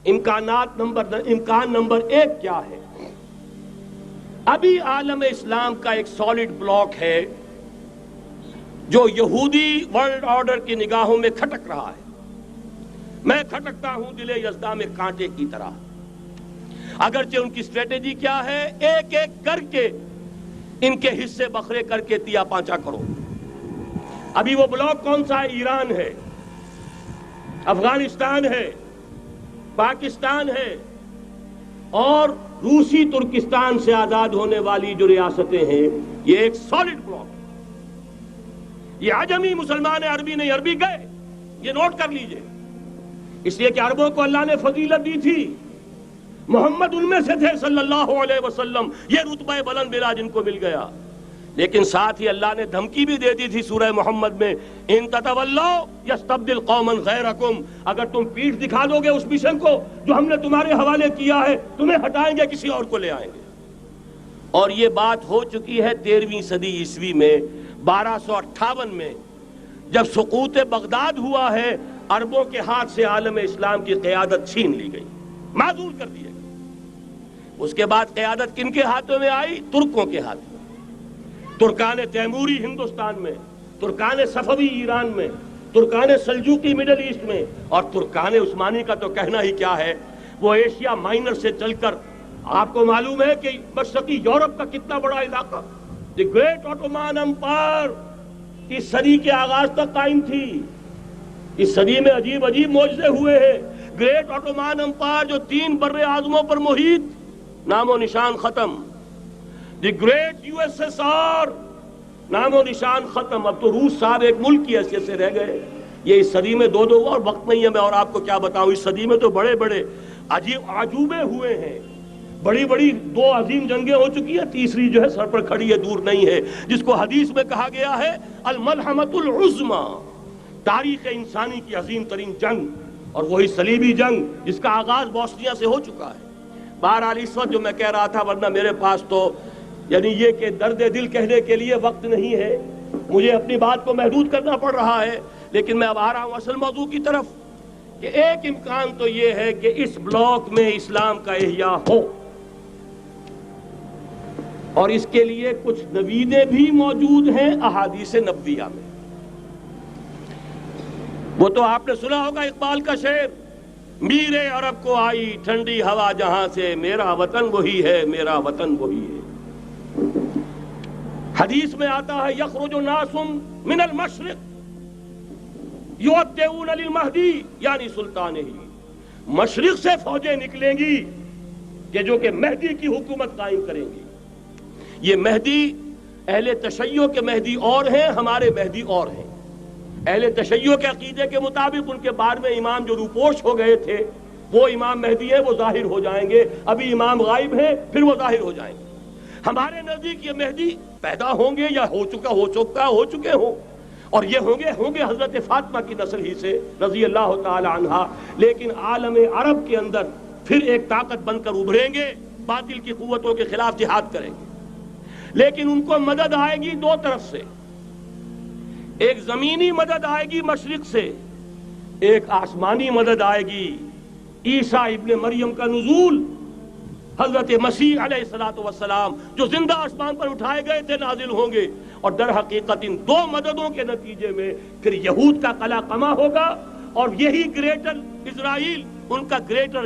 امکان نمبر 1 کیا ہے؟ ابھی عالم اسلام کا ایک سالڈ بلاک ہے جو یہودی ورلڈ آرڈر کی نگاہوں میں کھٹک رہا ہے. میں کھٹکتا ہوں دل یزداں میں کانٹے کی طرح. اگرچہ ان کی اسٹریٹجی کیا ہے؟ ایک ایک کر کے ان کے حصے بکھرے کر کے تیا پانچا کرو. ابھی وہ بلاک کون سا ہے؟ ایران ہے، افغانستان ہے، پاکستان ہے اور روسی ترکستان سے آزاد ہونے والی جو ریاستیں ہیں. یہ ایک سالڈ بلاک. یہ عجمی مسلمان عربی نہیں، عربی گئے، یہ نوٹ کر لیجئے. اس لیے کہ عربوں کو اللہ نے فضیلت دی تھی، محمد ان میں سے تھے صلی اللہ علیہ وسلم، یہ رتبہ بلند ملا جن کو مل گیا. لیکن ساتھ ہی اللہ نے دھمکی بھی دے دی تھی سورہ محمد میں، ان تتولوا یستبدل قوما غیرکم، اگر تم پیٹھ دکھا دو گے اس مشن کو جو ہم نے تمہارے حوالے کیا ہے، تمہیں ہٹائیں گے، کسی اور کو لے آئیں گے. اور یہ بات ہو چکی ہے 13ویں صدی عیسوی میں. 1258 میں جب سقوط بغداد ہوا ہے، عربوں کے ہاتھ سے عالم اسلام کی قیادت چھین لی گئی، معزول کر دیے گئے. اس کے بعد قیادت کن کے ہاتھوں میں آئی؟ ترکوں کے ہاتھ میں. ترکان تیموری ہندوستان میں، ترکان صفوی ایران میں، ترکان سلجوقی مڈل ایسٹ میں، اور ترکان عثمانی کا تو کہنا ہی کیا ہے. وہ ایشیا مائنر سے چل کر آپ کو معلوم ہے کہ مشرقی یورپ کا کتنا بڑا علاقہ، دی گریٹ آٹومان امپائر اس صدی کے آغاز تک قائم تھی. اس صدی میں عجیب عجیب معجزے ہوئے ہیں. گریٹ آٹومان امپائر جو 3 بر اعظموں پر محیط، نام و نشان ختم. The great U S S R, نام و نشان ختم. اب تو روس صاحب ایک ملک کی حیثیت سے رہ گئے. یہ اس صدی میں 2 اور وقت نہیں ہے میں اور آپ کو کیا بتاؤں. اس صدی میں تو بڑے بڑے عجیب عجوبے ہوئے ہیں. بڑی بڑی 2 عظیم جنگیں ہو چکی ہیں، تیسری جو ہے سر پر کھڑی ہے، دور نہیں ہے، جس کو حدیث میں کہا گیا ہے الملحمۃ العظمی، تاریخ انسانی کی عظیم ترین جنگ، اور وہی صلیبی جنگ جس کا آغاز بوسنیا سے ہو چکا ہے. بہرحال اس وقت جو میں کہہ رہا تھا، ورنہ میرے پاس تو یعنی یہ کہ درد دل کہنے کے لیے وقت نہیں ہے، مجھے اپنی بات کو محدود کرنا پڑ رہا ہے. لیکن میں اب آ رہا ہوں اصل موضوع کی طرف کہ ایک امکان تو یہ ہے کہ اس بلاک میں اسلام کا احیاء ہو، اور اس کے لیے کچھ نویدیں بھی موجود ہیں احادیث نبویہ میں. وہ تو آپ نے سنا ہوگا اقبال کا شعر، میرے عرب کو آئی ٹھنڈی ہوا جہاں سے، میرا وطن وہی ہے، میرا وطن وہی ہے. حدیث میں آتا ہے یخرج ناس من المشرق یودعون للمہدی یعنی سلطانہ، مشرق سے فوجیں نکلیں گی کہ جو کہ مہدی کی حکومت قائم کریں گی. یہ مہدی اہل تشیع کے مہدی اور ہیں، ہمارے مہدی اور ہیں. اہل تشیع کے عقیدے کے مطابق ان کے بعد میں امام جو روپوش ہو گئے تھے وہ امام مہدی ہے، وہ ظاہر ہو جائیں گے. ابھی امام غائب ہیں، پھر وہ ظاہر ہو جائیں گے. ہمارے نزدیک یہ مہدی پیدا ہوں گے یا ہو چکے ہوں، اور یہ ہوں گے حضرت فاطمہ کی نسل ہی سے رضی اللہ تعالی عنہا. لیکن عالم عرب کے اندر پھر ایک طاقت بن کر ابھریں گے، باطل کی قوتوں کے خلاف جہاد کریں گے. لیکن ان کو مدد آئے گی 2 طرف سے. ایک زمینی مدد آئے گی مشرق سے، ایک آسمانی مدد آئے گی. عیسیٰ ابن مریم کا نزول، حضرت مسیح علیہ السلام جو زندہ آسمان پر اٹھائے گئے تھے نازل ہوں گے. اور در حقیقت ان 2 مددوں کے نتیجے میں پھر یہود کا قلع قمع ہوگا، اور یہی گریٹر اسرائیل ان کا گریٹر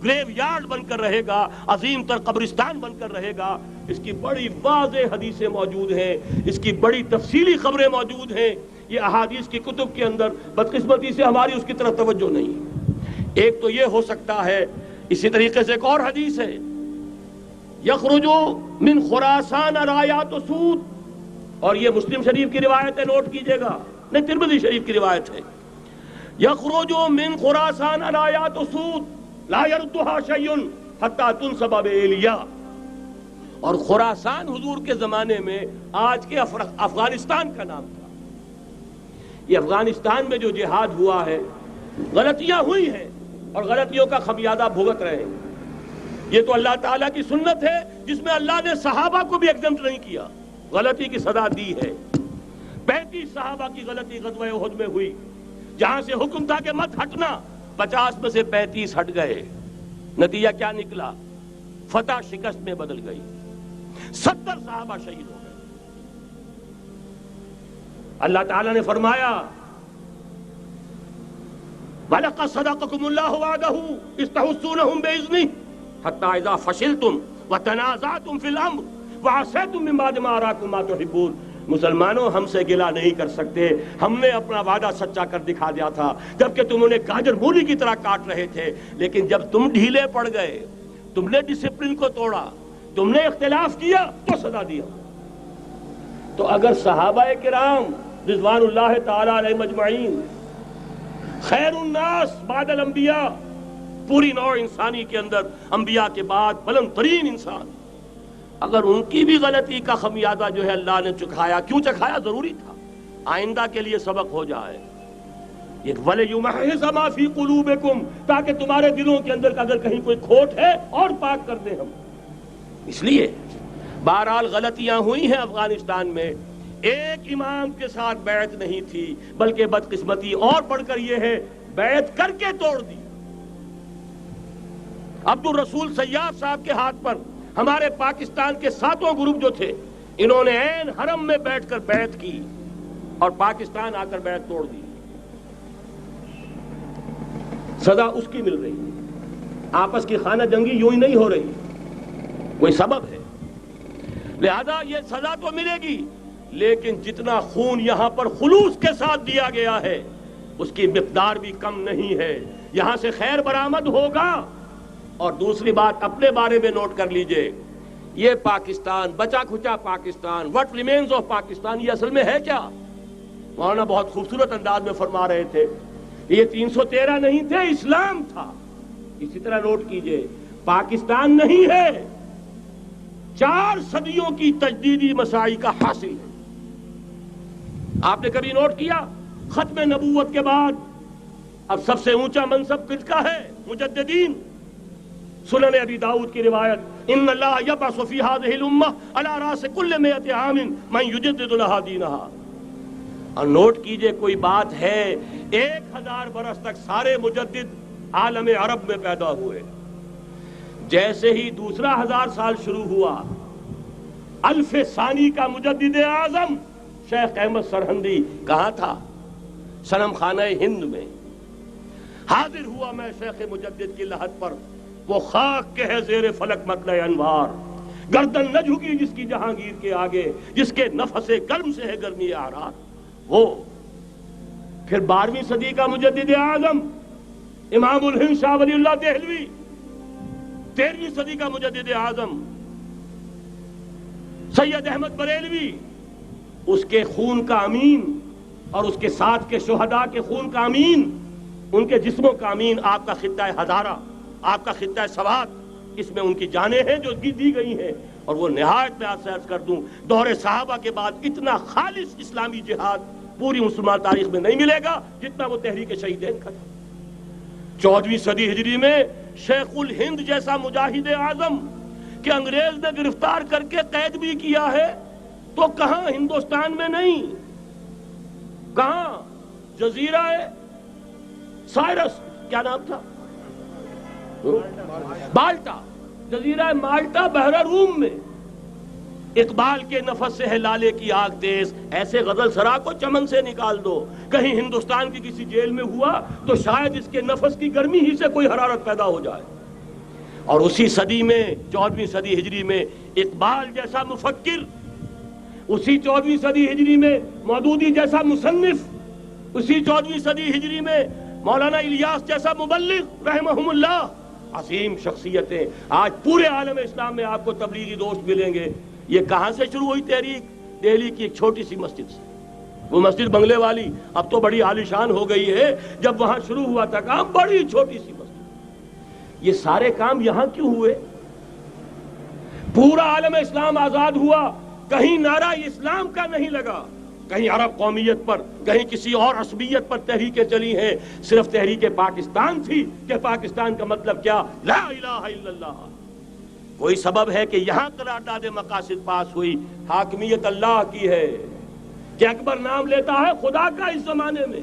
گریو یارڈ بن کر رہے گا، عظیم تر قبرستان بن کر رہے گا. اس کی بڑی واضح حدیثیں موجود ہیں، اس کی بڑی تفصیلی خبریں موجود ہیں. یہ احادیث کی کتب کے اندر بدقسمتی سے ہماری اس کی طرف توجہ نہیں. ایک تو یہ ہو سکتا ہے. اسی طریقے سے ایک اور حدیث ہے، یخرج من خراسان رایات سود، اور یہ مسلم شریف کی روایت ہے، نوٹ کیجئے گا، نہیں ترمذی شریف کی روایت ہے. یخرج من خراسان رایات سود لا یردها شیء حتی تنصب بایلیا. اور خراسان حضور کے زمانے میں آج کے افغانستان کا نام تھا. یہ افغانستان میں جو جہاد ہوا ہے، غلطیاں ہوئی ہیں اور غلطیوں کا خمیازہ بھگت رہے ہیں. یہ تو اللہ تعالیٰ کی سنت ہے جس میں اللہ نے صحابہ کو بھی ایگزمپٹ نہیں کیا، غلطی کی سزا دی ہے. 35 صحابہ کی غلطی غزوہ احد میں ہوئی، جہاں سے حکم تھا کہ مت ہٹنا، 50 میں سے 35 ہٹ گئے. نتیجہ کیا نکلا؟ فتح شکست میں بدل گئی، 70 صحابہ شہید ہو گئے۔ اللہ تعالیٰ نے فرمایا وَلَقَدْ صَدَقَكُمُ اللَّهُ وَعْدَهُ إِذْ تَحُسُّونَهُم بِإِذْنِهِ حَتَّىٰ إِذَا فَشِلْتُمْ وَتَنَازَعْتُمْ فِي الْأَمْرِ وَعَصَيْتُمْ مِن بَعْدِ مَا أَرَاكُم مَّا تُحِبُّونَ۔ مسلمانوں، ہم سے گلہ نہیں کر سکتے، ہم نے اپنا وعدہ سچا کر دکھا دیا تھا جبکہ تم انہیں گاجر مولی کی طرح کاٹ رہے تھے، لیکن جب تم ڈھیلے پڑ گئے، تم نے ڈسپلن کو توڑا، تم نے اختلاف کیا تو سزا دیا۔ تو اگر صحابہ کرام رضوان اللہ تعالی علیہم اجمعین خیر الناس بعد الانبیاء، پوری نوع انسانی کے اندر انبیاء کے بعد بلند ترین انسان، اگر ان کی بھی غلطی کا خمیازہ جو ہے اللہ نے چکھایا، کیوں چکھایا؟ ضروری تھا، آئندہ کے لیے سبق ہو جائے۔ یہ وَلِيُمَحِّصَ مَا فِي قُلُوبِكُمْ، تاکہ تمہارے دلوں کے اندر اگر کہیں کوئی کھوٹ ہے اور پاک کر دیں ہم۔ اس لیے بہرحال غلطیاں ہوئی ہیں افغانستان میں، ایک امام کے ساتھ بیعت نہیں تھی، بلکہ بدقسمتی اور بڑھ کر یہ ہے بیعت کر کے توڑ دی۔ عبد الرسول سیاف صاحب کے ہاتھ پر ہمارے پاکستان کے 7 گروپ جو تھے، انہوں نے عین حرم میں بیٹھ کر بیعت کی اور پاکستان آ کر بیعت توڑ دی۔ سزا اس کی مل رہی ہے، آپس کی خانہ جنگی یوں ہی نہیں ہو رہی، کوئی سبب ہے، لہذا یہ سزا تو ملے گی، لیکن جتنا خون یہاں پر خلوص کے ساتھ دیا گیا ہے اس کی مقدار بھی کم نہیں ہے۔ یہاں سے خیر برآمد ہوگا۔ اور دوسری بات اپنے بارے میں نوٹ کر لیجئے، یہ پاکستان، بچا کھچا Pakistan, what remains of Pakistan, یہ اصل میں ہے کیا؟ مولانا بہت خوبصورت انداز میں فرما رہے تھے، یہ 313 نہیں تھے، اسلام تھا۔ اسی طرح نوٹ کیجئے، پاکستان نہیں ہے، 4 صدیوں کی تجدیدی مساعی کا حاصل ہے۔ آپ نے کبھی نوٹ کیا ختم نبوت کے بعد اب سب سے اونچا منصب کس کا ہے؟ مجددین۔ سنن ابی داؤد کی روایت، ان اللہ یبعث فی هذه الامہ علی راس کل 100 عام من یجدد لها دینها۔ اور نوٹ کیجئے، کوئی بات ہے 1000 برس تک سارے مجدد عالم عرب میں پیدا ہوئے، جیسے ہی دوسرا 1000 سال شروع ہوا، الف ثانی کا مجدد اعظم شیخ احمد سرہندی کہاں تھا؟ صنم خانہ ہند میں حاضر ہوا۔ میں شیخ مجدد کی لحد پر، وہ خاک کے ہے زیر فلک مطلع انوار، گردن نہ جھکی جس کی جہانگیر کے آگے، جس کے نفس گرم سے ہے گرمی اعراض وہ۔ پھر 12ویں صدی کا مجدد اعظم امام الہند شاہ ولی اللہ دہلوی، 13ویں صدی کا مجدد اعظم سید احمد بریلوی، اس کے خون کا امین اور اس کے ساتھ کے شہداء کے خون کا امین، ان کے جسموں کا امین، آپ کا خطہ ہزارہ، آپ کا خطہ سوات، اس میں ان کی جانیں ہیں جو دی گئی ہیں۔ اور وہ نہایت میں آپ سے عرض کر دوں، دور صحابہ کے بعد اتنا خالص اسلامی جہاد پوری مسلمان تاریخ میں نہیں ملے گا جتنا وہ تحریک شہیدین کا تھا۔ 14ویں صدی ہجری میں شیخ الہند جیسا مجاہد اعظم کہ انگریز نے گرفتار کر کے قید بھی کیا ہے، تو کہاں؟ ہندوستان میں نہیں، کہاں؟ جزیرہ سائرس، کیا نام تھا؟ مالٹا، جزیرہ مالٹا بحر روم میں۔ اقبال کے نفس سے ہے لالے کی آگ تیز، ایسے غزل سرا کو چمن سے نکال دو۔ کہیں ہندوستان کی کسی جیل میں ہوا تو شاید اس کے نفس کی گرمی ہی سے کوئی حرارت پیدا ہو جائے۔ اور اسی صدی میں 14ویں صدی ہجری میں اقبال جیسا مفکر، اسی 14ویں صدی ہجری میں مودودی جیسا مصنف، اسی 14ویں صدی ہجری میں مولانا الیاس جیسا مبلغ رحمہم اللہ، عظیم شخصیتیں آج پورے عالم اسلام میں آپ کو تبلیغی دوست ملیں گے۔ یہ کہاں سے شروع ہوئی تحریک؟ دہلی کی ایک چھوٹی سی مسجد سے، وہ مسجد بنگلے والی اب تو بڑی عالیشان ہو گئی ہے، جب وہاں شروع ہوا تھا کام بڑی چھوٹی سی مسجد۔ یہ سارے کام یہاں کیوں ہوئے؟ پورا عالم اسلام آزاد ہوا، کہیں نعرہ اسلام کا نہیں لگا، کہیں عرب قومیت پر، کہیں کسی اور عصبیت پر تحریکیں چلی ہیں، صرف تحریک پاکستان تھی کہ پاکستان کا مطلب کیا؟ لا الہ الا اللہ۔ کوئی سبب ہے کہ یہاں قرارداد مقاصد پاس ہوئی، حاکمیت اللہ کی ہے، کہ اکبر نام لیتا ہے خدا کا اس زمانے میں،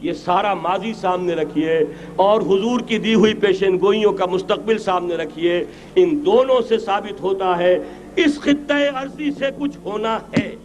یہ سارا ماضی سامنے رکھیے اور حضور کی دی ہوئی پیشن گوئیوں کا مستقبل سامنے رکھیے، ان دونوں سے ثابت ہوتا ہے اس خطہ ارضی سے کچھ ہونا ہے۔